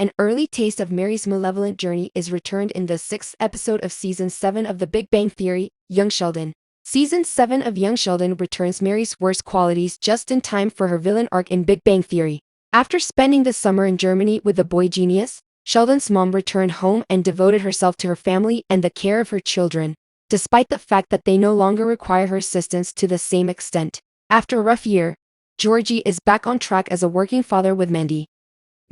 An early taste of Mary's malevolent journey is returned in the 6th episode of Season 7 of The Big Bang Theory, Young Sheldon. Season 7 of Young Sheldon returns Mary's worst qualities just in time for her villain arc in Big Bang Theory. After spending the summer in Germany with the boy genius, Sheldon's mom returned home and devoted herself to her family and the care of her children, despite the fact that they no longer require her assistance to the same extent. After a rough year, Georgie is back on track as a working father with Mandy.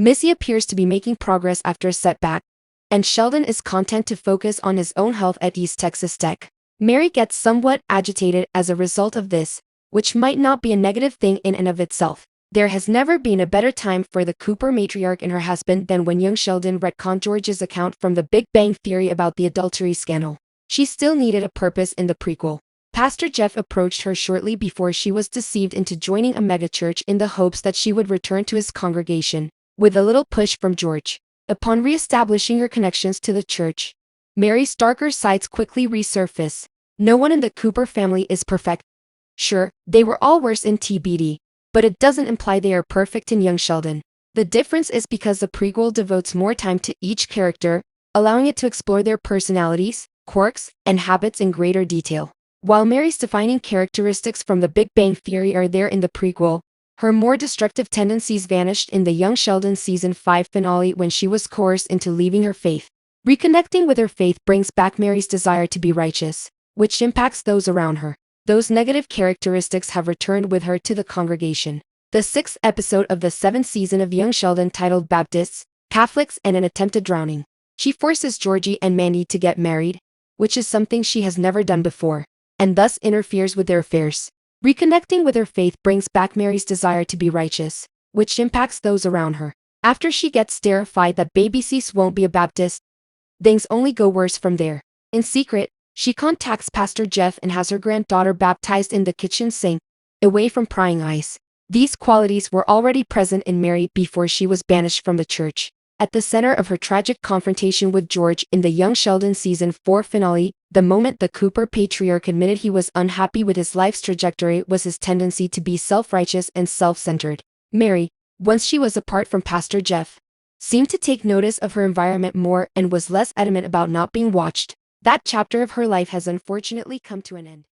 Missy appears to be making progress after a setback, and Sheldon is content to focus on his own health at East Texas Tech. Mary gets somewhat agitated as a result of this, which might not be a negative thing in and of itself. There has never been a better time for the Cooper matriarch and her husband than when young Sheldon retconned George's account from The Big Bang Theory about the adultery scandal. She still needed a purpose in the prequel. Pastor Jeff approached her shortly before she was deceived into joining a megachurch in the hopes that she would return to his congregation, with a little push from George. Upon re-establishing her connections to the church, Mary's darker sides quickly resurface. No one in the Cooper family is perfect. Sure, they were all worse in TBD, but it doesn't imply they are perfect in young Sheldon. The difference is because the prequel devotes more time to each character, allowing it to explore their personalities, quirks, and habits in greater detail. While Mary's defining characteristics from The Big Bang Theory are there in the prequel, her more destructive tendencies vanished in the Young Sheldon Season 5 finale when she was coerced into leaving her faith. Reconnecting with her faith brings back Mary's desire to be righteous, which impacts those around her. Those negative characteristics have returned with her to the congregation. The 6th episode of the 7th season of Young Sheldon, titled Baptists, Catholics, and an Attempted Drowning. She forces Georgie and Mandy to get married, which is something she has never done before, and thus interferes with their affairs. Reconnecting with her faith brings back Mary's desire to be righteous, which impacts those around her. After she gets terrified that baby Cease won't be a Baptist, things only go worse from there. In secret, she contacts Pastor Jeff and has her granddaughter baptized in the kitchen sink, away from prying eyes. These qualities were already present in Mary before she was banished from the church. At the center of her tragic confrontation with George in the Young Sheldon Season 4 finale, the moment the Cooper patriarch admitted he was unhappy with his life's trajectory was his tendency to be self-righteous and self-centered. Mary, once she was apart from Pastor Jeff, seemed to take notice of her environment more and was less adamant about not being watched. That chapter of her life has unfortunately come to an end.